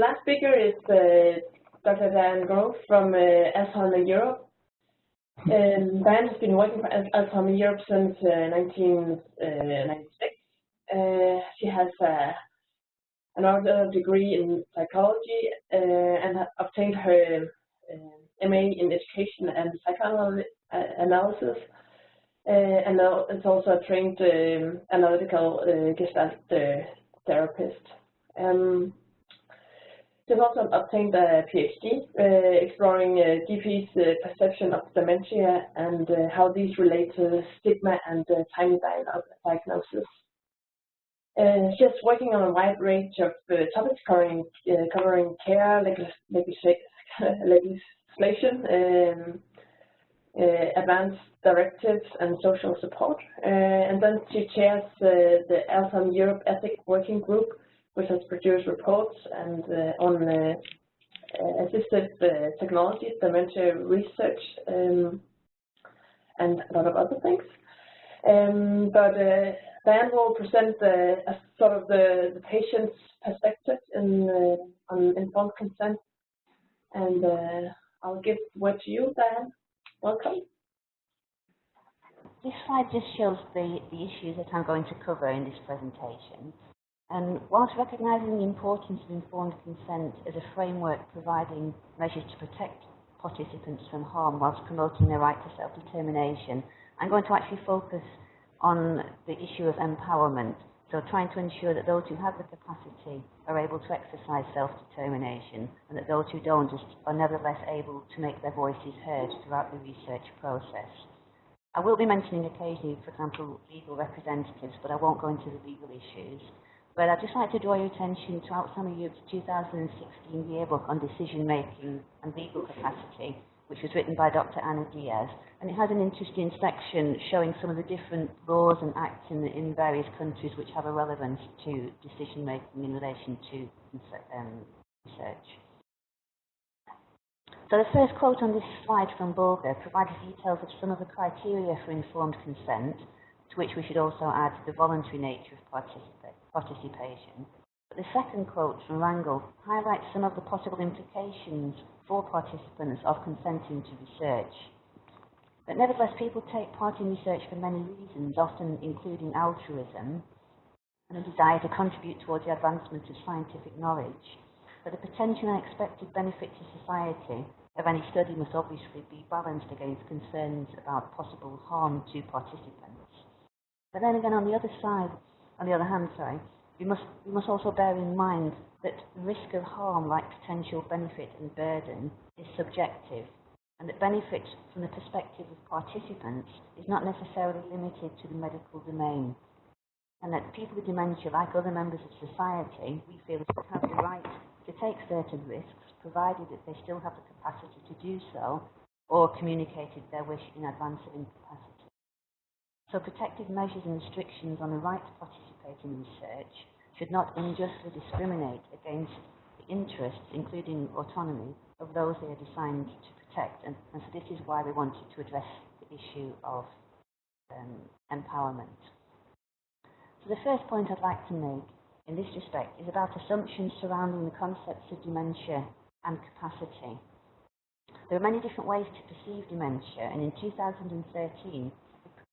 last speaker is Dr. Dianne Gove from Alzheimer Europe. Dianne has been working for Alzheimer Europe since 1996. She has another degree in psychology and obtained her MA in education and psychoanalysis, and now is also a trained analytical Gestalt therapist. She's also obtained a PhD exploring GP's perception of dementia and how these relate to stigma and timely diagnosis. She's working on a wide range of topics covering care, legislation, advanced directives, and social support. And then she chairs the Alzheimer Europe Ethic Working Group, which has produced reports and on assistive technologies, dementia research, and a lot of other things. But Dianne will present sort of the patient's perspective on informed consent, and I'll give the word to you, Dianne. Welcome. This slide just shows the issues that I'm going to cover in this presentation. And whilst recognising the importance of informed consent as a framework providing measures to protect participants from harm whilst promoting their right to self-determination, I'm going to actually focus on the issue of empowerment, so trying to ensure that those who have the capacity are able to exercise self-determination, and that those who don't are nevertheless able to make their voices heard throughout the research process. I will be mentioning occasionally, for example, legal representatives, but I won't go into the legal issues. But I'd just like to draw your attention to Alzheimer Europe's 2016 yearbook on decision-making and legal capacity, which was written by Dr. Anna Diaz, and it has an interesting section showing some of the different laws and acts in various countries which have a relevance to decision-making in relation to research. So the first quote on this slide from Borger provides details of some of the criteria for informed consent, to which we should also add the voluntary nature of participation. But the second quote from Rangel highlights some of the possible implications for participants of consenting to research. But nevertheless, people take part in research for many reasons, often including altruism and a desire to contribute towards the advancement of scientific knowledge. But the potential and expected benefit to society of any study must obviously be balanced against concerns about possible harm to participants. But then again, on the other hand, we must also bear in mind that the risk of harm, like potential benefit and burden, is subjective, and that benefit from the perspective of participants is not necessarily limited to the medical domain, and that people with dementia, like other members of society, we feel should have the right to take certain risks, provided that they still have the capacity to do so, or communicated their wish in advance of incapacity. So protective measures and restrictions on the right to participate in research should not unjustly discriminate against the interests, including autonomy, of those they are designed to protect. And so this is why we wanted to address the issue of empowerment. So the first point I'd like to make in this respect is about assumptions surrounding the concepts of dementia and capacity. There are many different ways to perceive dementia, and in 2013,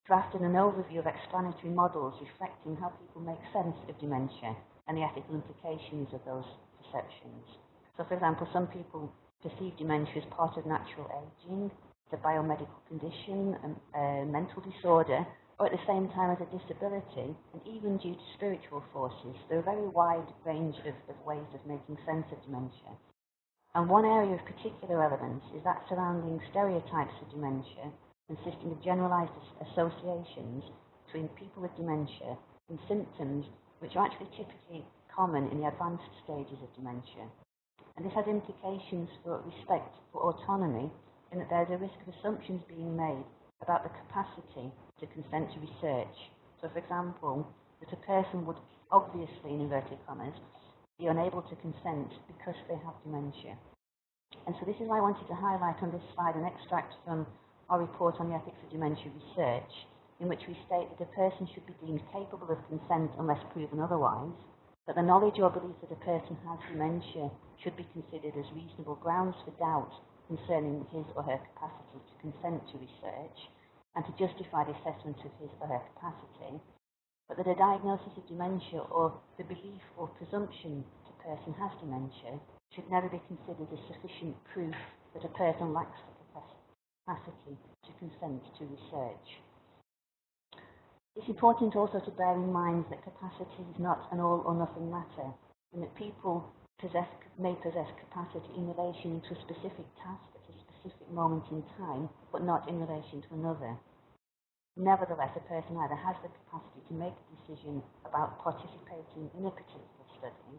drafted an overview of explanatory models reflecting how people make sense of dementia and the ethical implications of those perceptions. So, for example, some people perceive dementia as part of natural aging, as a biomedical condition, a mental disorder, or at the same time as a disability, and even due to spiritual forces. There are a very wide range of ways of making sense of dementia. And one area of particular relevance is that surrounding stereotypes of dementia, consisting of generalized associations between people with dementia and symptoms which are actually typically common in the advanced stages of dementia. And this has implications for respect for autonomy, in that there is a risk of assumptions being made about the capacity to consent to research. So, for example, that a person would obviously, in inverted commas, be unable to consent because they have dementia. And so this is why I wanted to highlight on this slide an extract from our report on the ethics of dementia research, in which we state that a person should be deemed capable of consent unless proven otherwise, that the knowledge or belief that a person has dementia should be considered as reasonable grounds for doubt concerning his or her capacity to consent to research and to justify the assessment of his or her capacity, but that a diagnosis of dementia or the belief or presumption that a person has dementia should never be considered as sufficient proof that a person lacks the capacity to consent to research. It's important also to bear in mind that capacity is not an all or nothing matter, and that people may possess capacity in relation to a specific task at a specific moment in time, but not in relation to another. Nevertheless, a person either has the capacity to make a decision about participating in a particular study,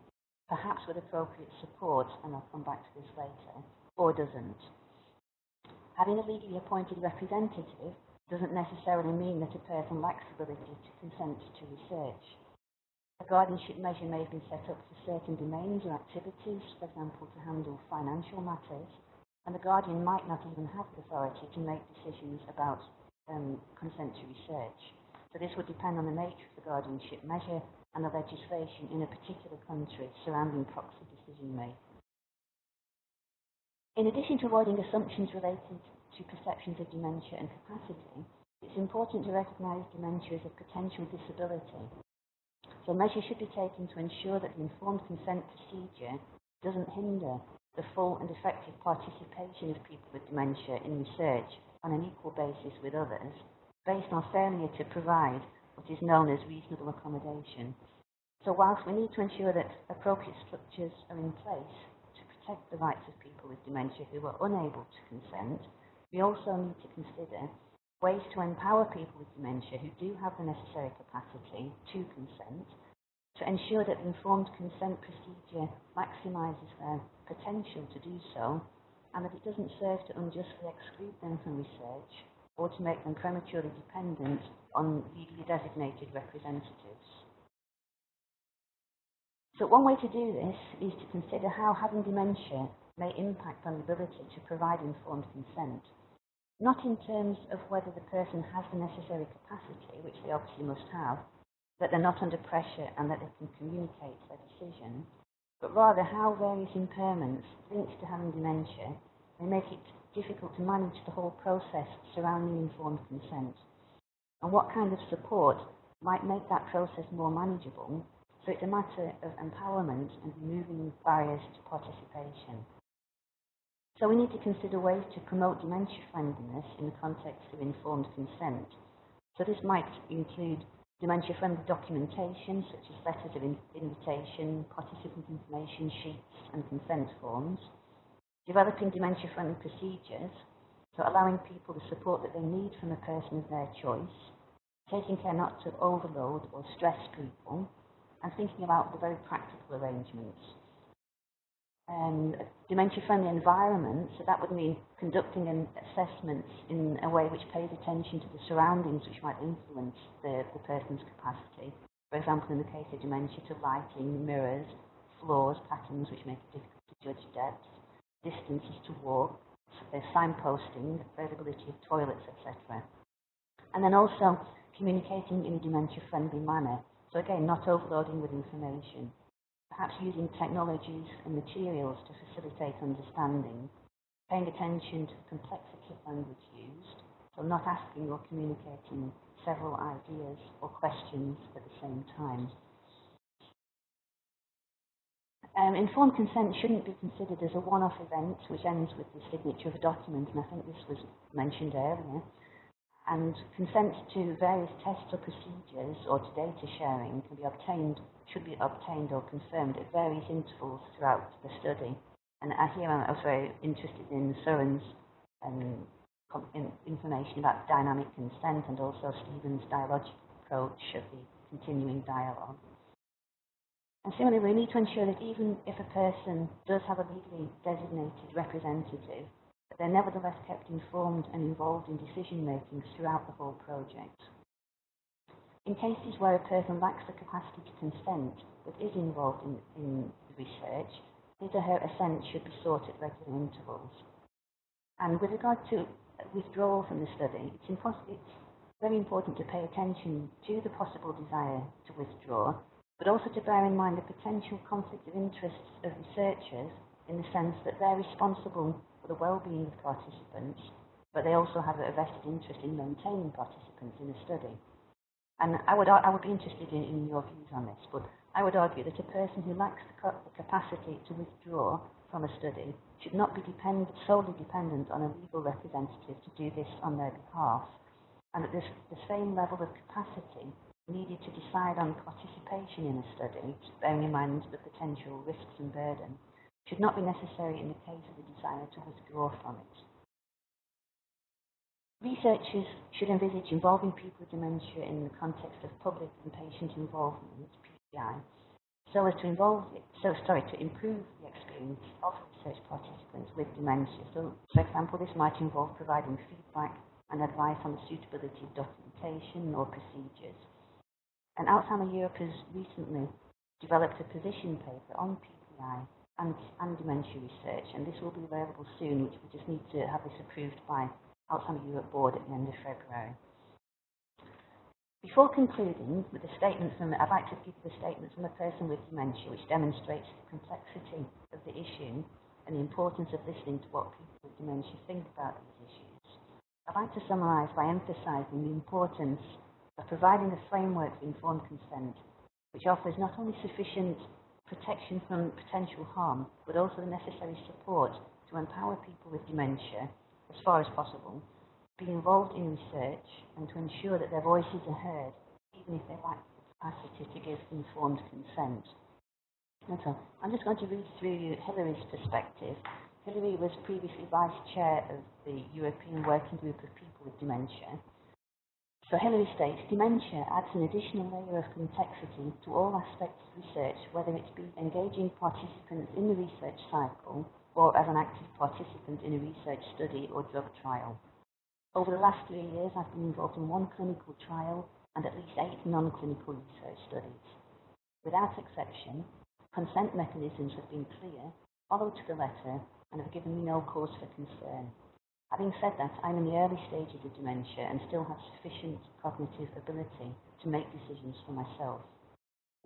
perhaps with appropriate support, and I'll come back to this later, or doesn't. Having a legally appointed representative doesn't necessarily mean that a person lacks the ability to consent to research. A guardianship measure may have been set up for certain domains or activities, for example, to handle financial matters, and the guardian might not even have the authority to make decisions about consent to research. So this would depend on the nature of the guardianship measure and the legislation in a particular country surrounding proxy decision making. In addition to avoiding assumptions related to perceptions of dementia and capacity, it's important to recognise dementia as a potential disability. So measures should be taken to ensure that the informed consent procedure doesn't hinder the full and effective participation of people with dementia in research on an equal basis with others, based on failure to provide what is known as reasonable accommodation. So whilst we need to ensure that appropriate structures are in place to protect the rights of people with dementia who are unable to consent, we also need to consider ways to empower people with dementia who do have the necessary capacity to consent, to ensure that the informed consent procedure maximises their potential to do so, and that it doesn't serve to unjustly exclude them from research or to make them prematurely dependent on legally designated representatives. So one way to do this is to consider how having dementia may impact on the ability to provide informed consent, not in terms of whether the person has the necessary capacity, which they obviously must have, that they're not under pressure and that they can communicate their decision, but rather how various impairments linked to having dementia may make it difficult to manage the whole process surrounding informed consent, and what kind of support might make that process more manageable. So it's a matter of empowerment and removing barriers to participation. So we need to consider ways to promote dementia friendliness in the context of informed consent. So this might include dementia-friendly documentation, such as letters of invitation, participant information sheets, and consent forms. Developing dementia-friendly procedures, so allowing people the support that they need from a person of their choice, taking care not to overload or stress people, and thinking about the very practical arrangements. Dementia-friendly environment, so that would mean conducting an assessment in a way which pays attention to the surroundings which might influence the person's capacity. For example, in the case of dementia, to lighting, mirrors, floors, patterns which make it difficult to judge depth, distances to walk, signposting, availability of toilets, etc. And then also communicating in a dementia-friendly manner. So again, not overloading with information. Perhaps using technologies and materials to facilitate understanding, paying attention to the complexity of language used, so not asking or communicating several ideas or questions at the same time. Informed consent shouldn't be considered as a one-off event which ends with the signature of a document, and I think this was mentioned earlier. And consent to various tests or procedures or to data sharing should be obtained or confirmed at various intervals throughout the study. And here I was very interested in Søren's information about dynamic consent and also Stephen's dialogic approach of the continuing dialogue. And similarly, we need to ensure that even if a person does have a legally designated representative, that they're nevertheless kept informed and involved in decision-making throughout the whole project. In cases where a person lacks the capacity to consent but is involved in the research, his or her assent should be sought at regular intervals. And with regard to withdrawal from the study, it's very important to pay attention to the possible desire to withdraw, but also to bear in mind the potential conflict of interests of researchers in the sense that they're responsible for the well-being of participants, but they also have a vested interest in maintaining participants in a study. And I would be interested in your views on this, but I would argue that a person who lacks the capacity to withdraw from a study should not be solely dependent on a legal representative to do this on their behalf, and that the same level of capacity needed to decide on participation in a study, bearing in mind the potential risks and burden, should not be necessary in the case of a desire to withdraw from it. Researchers should envisage involving people with dementia in the context of public and patient involvement, PPI, so as to improve the experience of research participants with dementia. So, for example, this might involve providing feedback and advice on the suitability of documentation or procedures. And Alzheimer Europe has recently developed a position paper on PPI and dementia research, and this will be available soon, which we just need to have this approved by Alzheimer Europe board at the end of February. Before concluding with a statement I'd like to give the statement from a person with dementia, which demonstrates the complexity of the issue and the importance of listening to what people with dementia think about these issues. I'd like to summarise by emphasising the importance of providing a framework for informed consent, which offers not only sufficient protection from potential harm, but also the necessary support to empower people with dementia, as far as possible, be involved in research, and to ensure that their voices are heard, even if they lack the capacity to give informed consent. And so, I'm just going to read through you Hillary's perspective. Hillary was previously Vice Chair of the European Working Group of People with Dementia. So Hillary states, dementia adds an additional layer of complexity to all aspects of research, whether it be engaging participants in the research cycle or as an active participant in a research study or drug trial. Over the last 3 years, I've been involved in 1 clinical trial and at least 8 non-clinical research studies. Without exception, consent mechanisms have been clear, followed to the letter, and have given me no cause for concern. Having said that, I'm in the early stages of dementia and still have sufficient cognitive ability to make decisions for myself.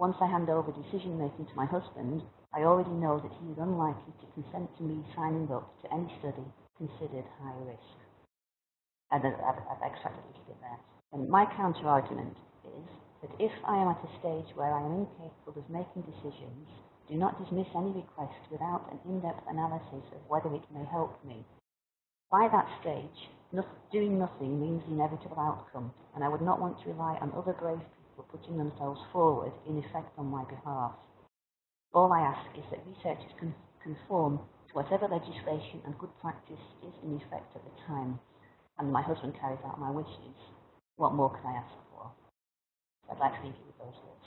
Once I hand over decision-making to my husband, I already know that he is unlikely to consent to me signing up to any study considered high risk. And I've extracted a little bit there. And my counter-argument is that if I am at a stage where I am incapable of making decisions, do not dismiss any request without an in-depth analysis of whether it may help me. By that stage, doing nothing means the inevitable outcome, and I would not want to rely on other brave people putting themselves forward in effect on my behalf. All I ask is that researchers conform to whatever legislation and good practice is in effect at the time, and my husband carries out my wishes. What more can I ask for? I'd like to leave you with those words.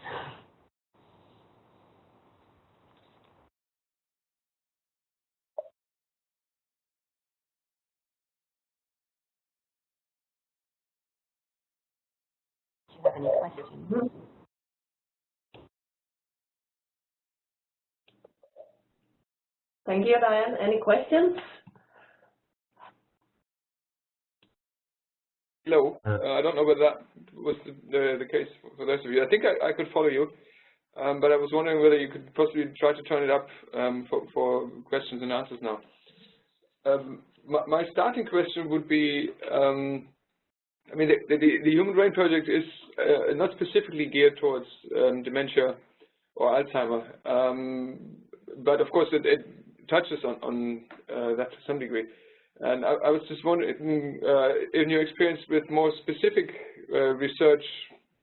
Do you have any questions? Thank you, Dianne. Any questions? Hello. I don't know whether that was the case for the rest of you. I think I could follow you, but I was wondering whether you could possibly try to turn it up for questions and answers now. My starting question would be, I mean, the Human Brain Project is not specifically geared towards dementia or Alzheimer, but of course it touches on that to some degree. And I was just wondering, in your experience with more specific research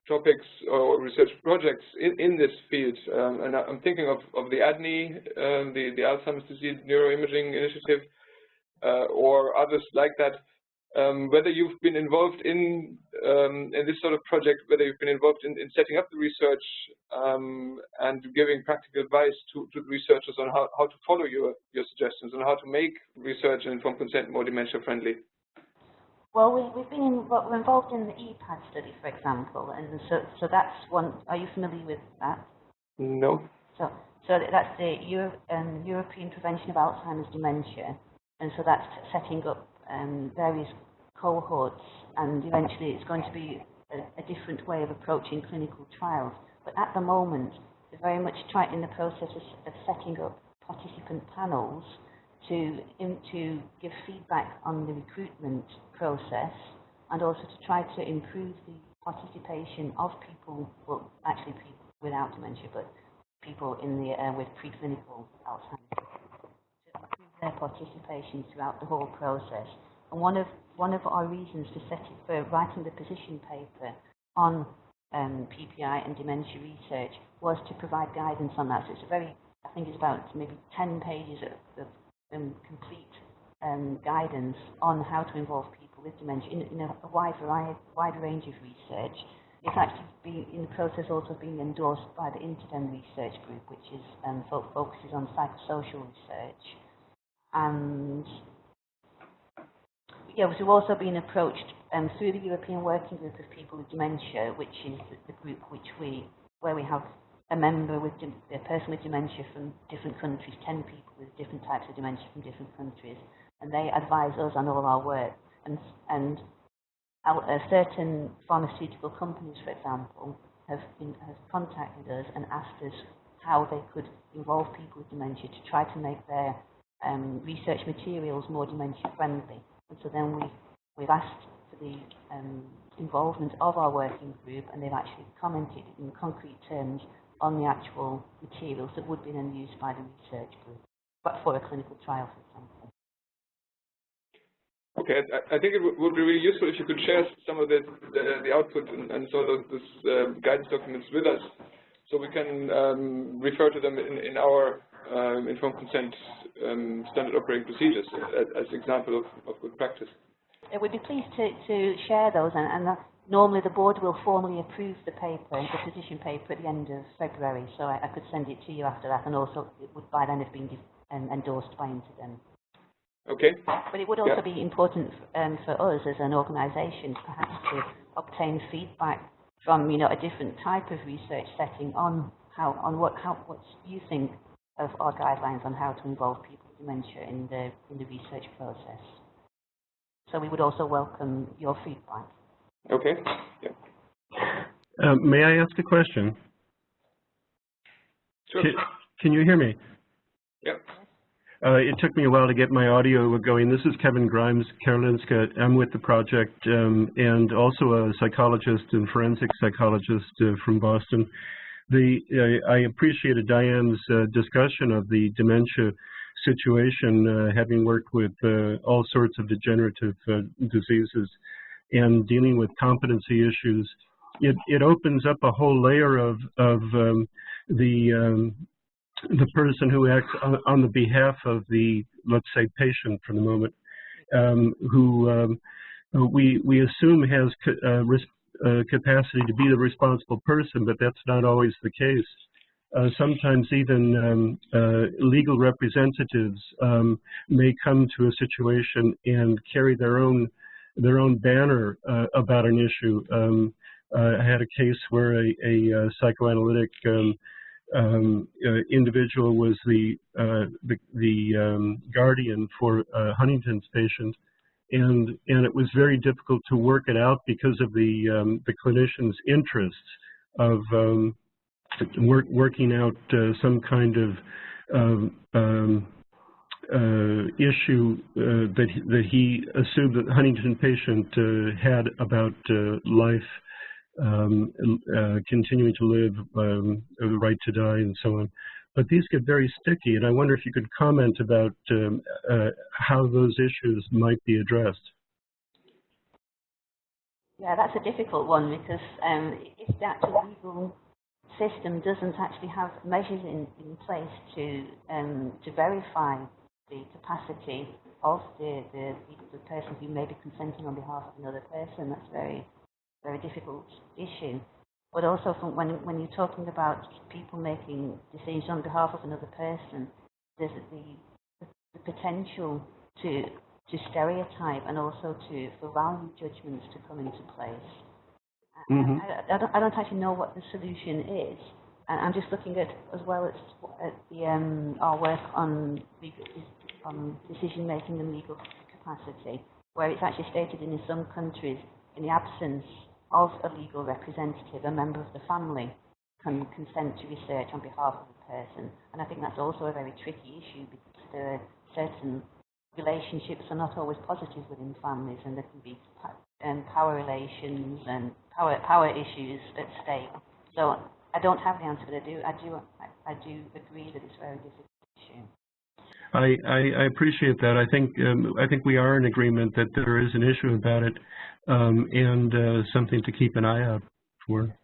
topics or research projects in this field, and I'm thinking of the ADNI, the Alzheimer's Disease Neuroimaging Initiative, or others like that, whether you've been involved in this sort of project, whether you've been involved in setting up the research and giving practical advice to researchers on how to follow your suggestions and how to make research and informed consent more dementia-friendly. Well, we're involved in the EPAD study, for example, and so that's one. Are you familiar with that? No. So that's the European Prevention of Alzheimer's Dementia, and so that's setting up various cohorts, and eventually it's going to be a different way of approaching clinical trials. But at the moment, very much in the process of setting up participant panels to give feedback on the recruitment process, and also to try to improve the participation of people, well, actually people without dementia, but people in the with preclinical Alzheimer's, to improve their participation throughout the whole process. And one of our reasons for writing the position paper on PPI and dementia research was to provide guidance on that. So it's I think it's about maybe 10 pages of complete guidance on how to involve people with dementia in a wide range of research. It's actually been in the process also being endorsed by the Interdem Research Group, which is focuses on psychosocial research. And yeah, we've also been approached through the European Working Group of People with Dementia, which is the group where we have a member a person with dementia from different countries, 10 people with different types of dementia from different countries, and they advise us on all our work. And certain pharmaceutical companies, for example, have contacted us and asked us how they could involve people with dementia to try to make their research materials more dementia friendly. And so then we've asked for the involvement of our working group, and they've actually commented in concrete terms on the actual materials that would be then used by the research group, but for a clinical trial, for example. Okay, I think it would be really useful if you could share some of the output and so those guidance documents with us, so we can refer to them in our informed consent standard operating procedures as example of good practice. We'd be pleased to share those, and normally the board will formally approve the paper, the position paper, at the end of February, so I could send it to you after that, and also it would by then have been endorsed by Interdem. Okay. But it would also be important for us as an organisation, perhaps, to obtain feedback from a different type of research setting on what you think of our guidelines on how to involve people with dementia in the research process. So we would also welcome your feedback. Okay. Yeah. May I ask a question? Sure. Can you hear me? Yep. It took me a while to get my audio going. This is Kevin Grimes, Karolinska. I'm with the project and also a psychologist and forensic psychologist from Boston. I appreciated Dianne's discussion of the dementia situation, having worked with all sorts of degenerative diseases and dealing with competency issues. It opens up a whole layer of the person who acts on the behalf of the, let's say, patient for the moment, who we assume has capacity to be the responsible person, but that's not always the case. Sometimes even legal representatives may come to a situation and carry their own banner about an issue. I had a case where a psychoanalytic individual was the guardian for Huntington's patient, and it was very difficult to work it out because of the clinician's interests of working out some kind of issue that he assumed that the Huntington patient had about life, continuing to live, the right to die, and so on. But these get very sticky, and I wonder if you could comment about how those issues might be addressed. Yeah, that's a difficult one, because if the actual legal system doesn't actually have measures in place to verify the capacity of the person who may be consenting on behalf of another person, that's very difficult issue. But also when you're talking about people making decisions on behalf of another person, there's the potential to stereotype and also for value judgments to come into place. Mm-hmm. I don't actually know what the solution is, and I'm just looking at as well at the our work on decision making and legal capacity, where it's actually stated in some countries, in the absence of a legal representative, a member of the family consent to research on behalf of the person. And I think that's also a very tricky issue because there are certain relationships are not always positive within families, and there can be power relations and power issues at stake. So I don't have the answer, but I do agree that it's a very difficult issue. I appreciate that. I think we are in agreement that there is an issue about it, and something to keep an eye out for.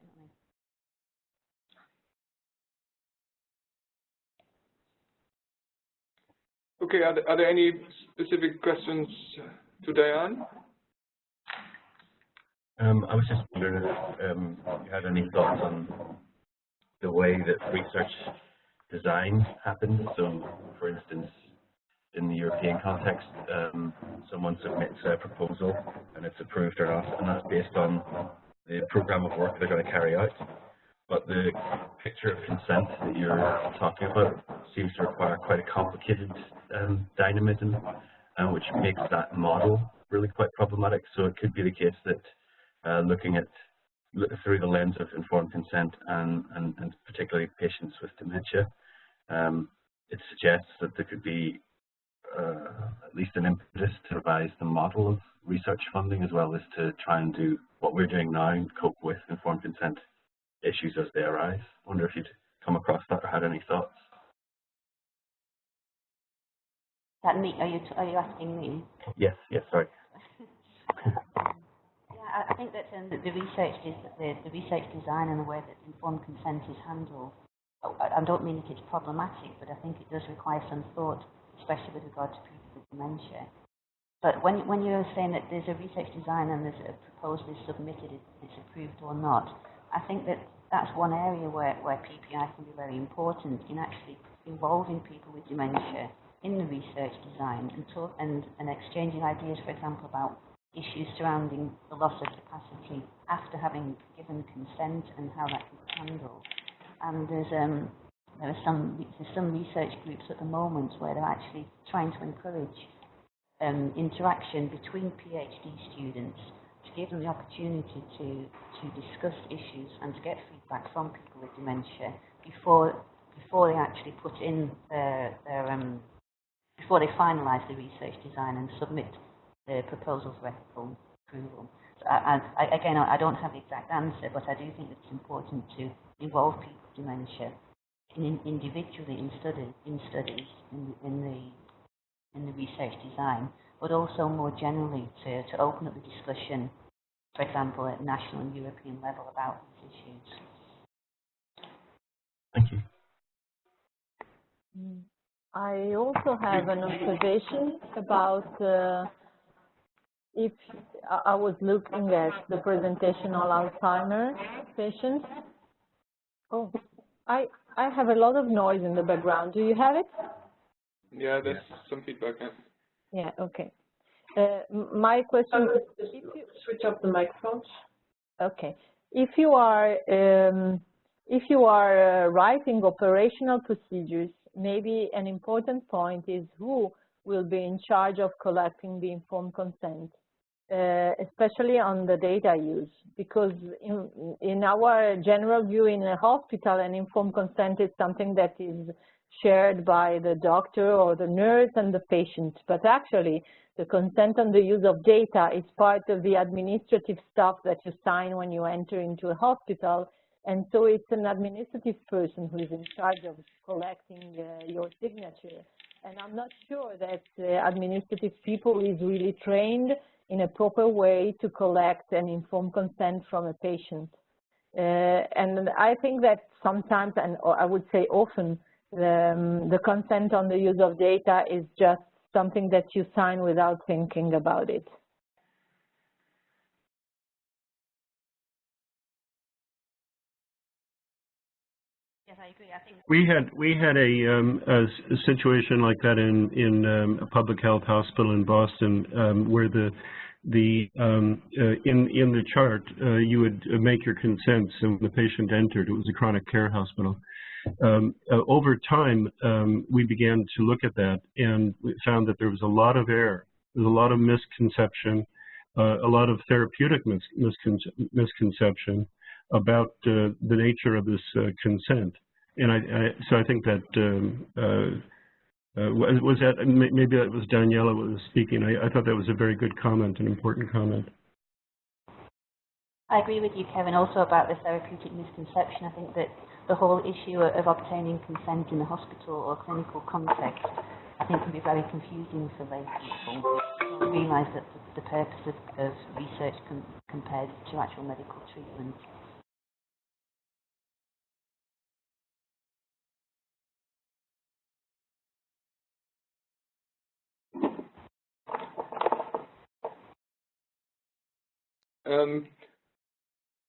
Okay, are there any specific questions to Dianne? I was just wondering if you had any thoughts on the way that research design happens. So, for instance, in the European context, someone submits a proposal and it's approved or not, and that's based on the program of work they're going to carry out. But the picture of consent that you're talking about seems to require quite a complicated dynamism, which makes that model really quite problematic. So it could be the case that looking at through the lens of informed consent and particularly patients with dementia, it suggests that there could be at least an impetus to revise the model of research funding, as well as to try and do what we're doing now and cope with informed consent issues as they arise. I wonder if you'd come across that or had any thoughts. That me? Are you asking me? Yes, sorry. Yeah, I think that the research design and the way that informed consent is handled, I don't mean that it's problematic, but I think it does require some thought, especially with regard to people with dementia. But when you're saying that there's a research design and there's a proposal is submitted, it's approved or not, I think that that's one area where PPI can be very important in actually involving people with dementia in the research design and exchanging ideas, for example, about issues surrounding the loss of capacity after having given consent and how that can be handled. And there are some research groups at the moment where they're actually trying to encourage interaction between PhD students to give them the opportunity to discuss issues and to get feedback from people with dementia before they actually put in before they finalise the research design and submit the proposal for ethical approval. So again, I don't have the exact answer, but I do think it's important to involve people with dementia individually in studies in the research design, but also more generally to open up the discussion, for example, at national and European level about these issues. Thank you. I also have an observation about if I was looking at the presentation on Alzheimer patients. Oh, I have a lot of noise in the background. Do you have it? Yeah, there's some feedback. Yeah, okay. My question is, if you switch off the microphones. Okay. If you are writing operational procedures, maybe an important point is who will be in charge of collecting the informed consent, especially on the data use, because in our general view in a hospital, an informed consent is something that is shared by the doctor or the nurse and the patient, but actually the consent on the use of data is part of the administrative stuff that you sign when you enter into a hospital, and so it's an administrative person who is in charge of collecting your signature. And I'm not sure that administrative people is really trained in a proper way to collect an informed consent from a patient. And I think that sometimes, or I would say often, the consent on the use of data is just something that you sign without thinking about it. Yes, I agree. I think We had a situation like that in a public health hospital in Boston, where in the chart you would make your consent, so when the patient entered, it was a chronic care hospital. Over time, we began to look at that, and we found that there was a lot of error, there was a lot of misconception, a lot of therapeutic misconception, about the nature of this consent. And so I think that was that maybe that was Daniela was speaking. I thought that was a very good comment, an important comment. I agree with you, Kevin, also about the therapeutic misconception. I think that the whole issue of obtaining consent in the hospital or clinical context, I think, can be very confusing for lay people. So we realise that the purpose of research compared to actual medical treatment.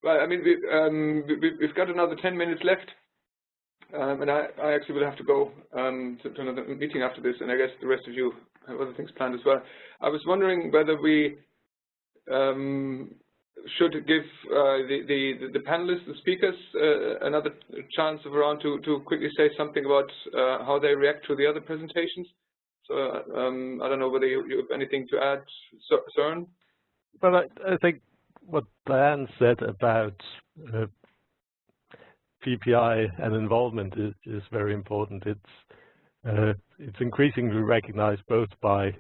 Well, I mean, we've got another 10 minutes left, and I actually will have to go to another meeting after this, and I guess the rest of you have other things planned as well. I was wondering whether we should give the panelists, the speakers, another chance of around to quickly say something about how they react to the other presentations. So I don't know whether you have anything to add, Søren? Well, I think what Dianne said about PPI and involvement is very important. It's increasingly recognized both by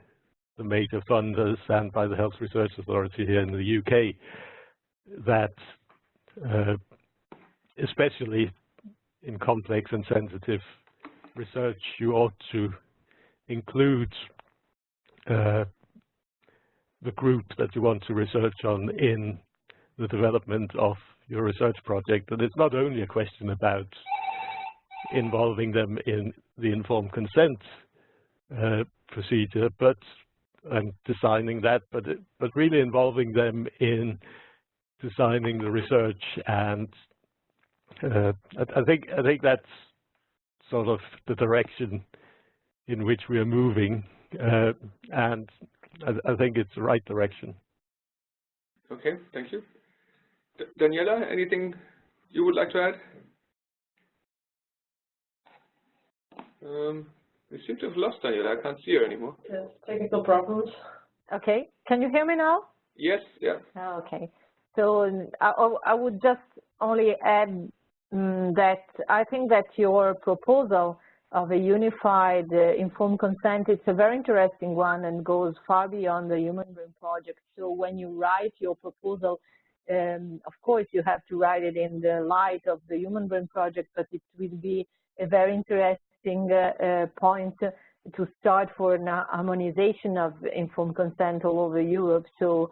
the major funders and by the Health Research Authority here in the UK that especially in complex and sensitive research, you ought to include the group that you want to research on in the development of your research project. And it's not only a question about involving them in the informed consent procedure, but designing that, but really involving them in designing the research. And I think that's sort of the direction in which we are moving, and I think it's the right direction. Okay, thank you. Daniela, anything you would like to add? We seem to have lost Daniela. I can't see her anymore. Yes, technical problems. Okay, can you hear me now? Yes, yeah. Oh, okay, so I would just only add that I think that your proposal of a unified informed consent, it's a very interesting one and goes far beyond the Human Brain Project. So when you write your proposal, of course you have to write it in the light of the Human Brain Project, but it will be a very interesting point to start for an harmonization of informed consent all over Europe. So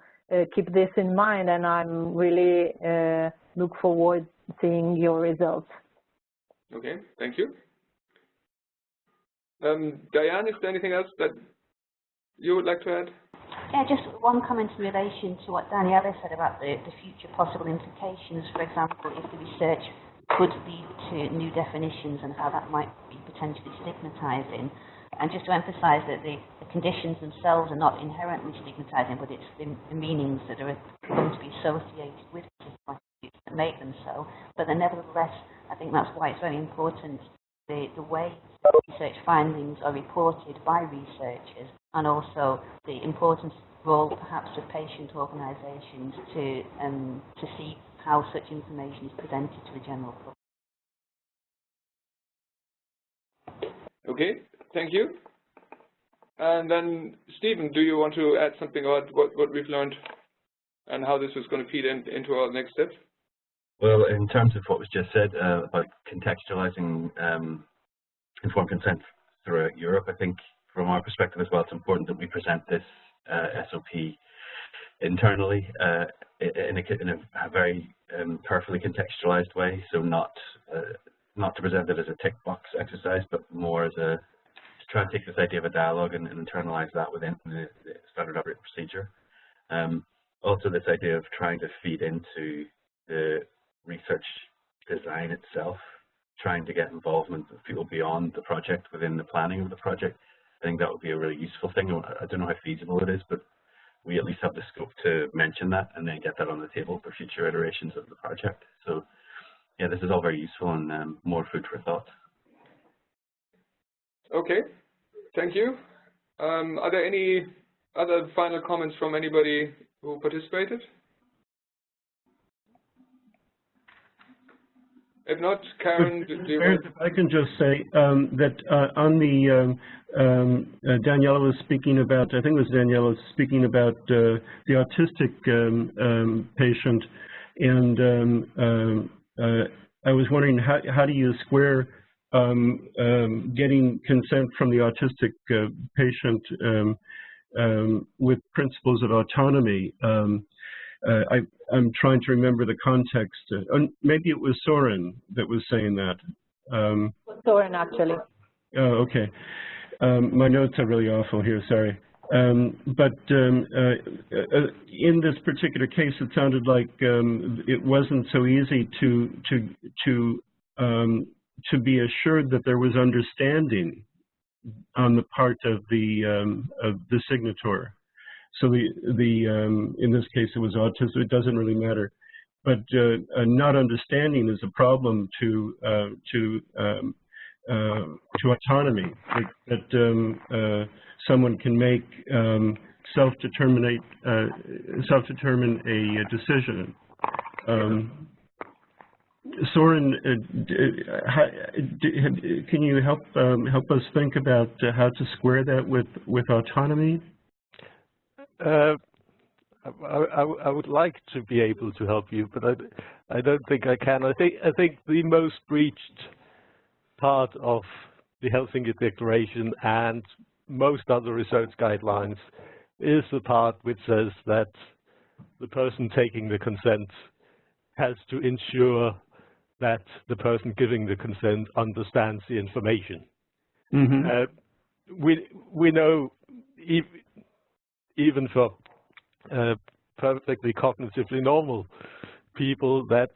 keep this in mind, and I'm really look forward to seeing your results. Okay, thank you. Dianne, is there anything else that you would like to add? Yeah, just one comment in relation to what Daniela said about the future possible implications. For example, if the research could lead to new definitions and how that might be potentially stigmatizing. And just to emphasize that the conditions themselves are not inherently stigmatizing, but it's the meanings that are going to be associated with it that make them so. But then nevertheless, I think that's why it's very important the way research findings are reported by researchers, and also the important role perhaps of patient organisations to see how such information is presented to the general public. Okay, thank you. And then, Stephen, do you want to add something about what we've learned and how this is going to feed into our next steps? Well, in terms of what was just said about contextualizing informed consent throughout Europe, I think from our perspective as well, it's important that we present this SOP internally in a very carefully contextualized way. So not to present it as a tick box exercise, but more as to try and take this idea of a dialogue and internalize that within the standard operating procedure. Also, this idea of trying to feed into the research design itself, trying to get involvement of people beyond the project within the planning of the project. I think that would be a really useful thing. I don't know how feasible it is, but we at least have the scope to mention that and then get that on the table for future iterations of the project. So yeah, this is all very useful and more food for thought. Okay, thank you. Are there any other final comments from anybody who participated? If not, Karen, do you want? If I can just say that on the Daniela was speaking about, I think it was Daniela speaking about the autistic patient, and I was wondering how do you square getting consent from the autistic patient with principles of autonomy. I'm trying to remember the context. Maybe it was Soren that was saying that. Soren, actually. Oh, okay. My notes are really awful here, sorry. But in this particular case, it sounded like it wasn't so easy to be assured that there was understanding on the part of the signator. So in this case, it was autism. It doesn't really matter, but not understanding is a problem to autonomy. That someone can make self-determine a decision. Soren, can you help us think about how to square that with autonomy? I would like to be able to help you, but I don't think I can. I think the most breached part of the Helsinki Declaration and most other research guidelines is the part which says that the person taking the consent has to ensure that the person giving the consent understands the information. Mm-hmm. We know even for perfectly cognitively normal people that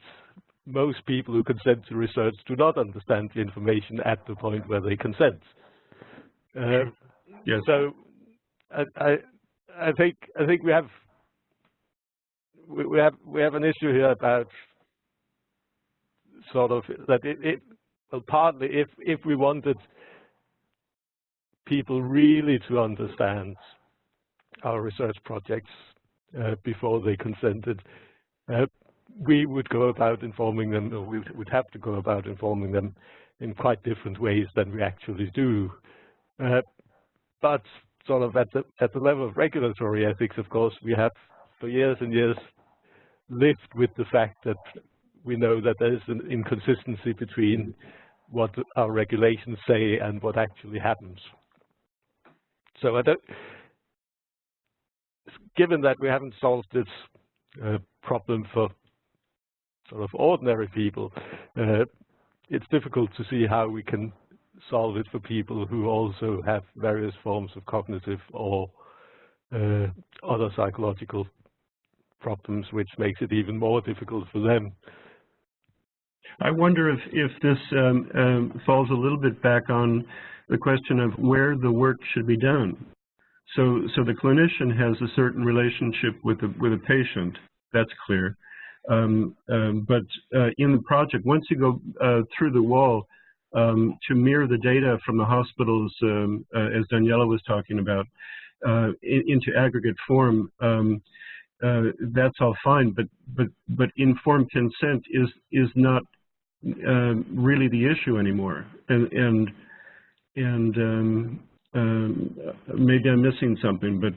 most people who consent to research do not understand the information at the point where they consent. Yes. So I think we have an issue here about sort of that well, partly if we wanted people really to understand our research projects before they consented, we would go about informing them, or we would have to go about informing them in quite different ways than we actually do. But sort of at the level of regulatory ethics, of course, we have for years and years lived with the fact that we know that there is an inconsistency between what our regulations say and what actually happens. So given that we haven't solved this problem for sort of ordinary people, it's difficult to see how we can solve it for people who also have various forms of cognitive or other psychological problems, which makes it even more difficult for them. I wonder if this falls a little bit back on the question of where the work should be done. So the clinician has a certain relationship with a patient, that's clear. But in the project, once you go through the wall to mirror the data from the hospitals, as Daniela was talking about, into aggregate form, that's all fine. But informed consent is not really the issue anymore, and maybe I'm missing something, but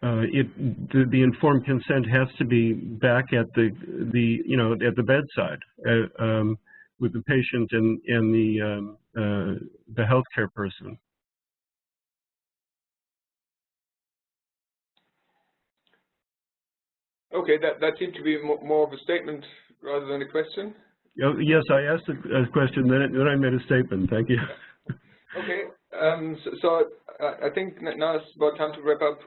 the informed consent has to be back at the bedside with the patient and the healthcare person. Okay, that seemed to be more of a statement rather than a question. Yes, I asked a question, then I made a statement. Thank you. Okay, so I think now it's about time to wrap up.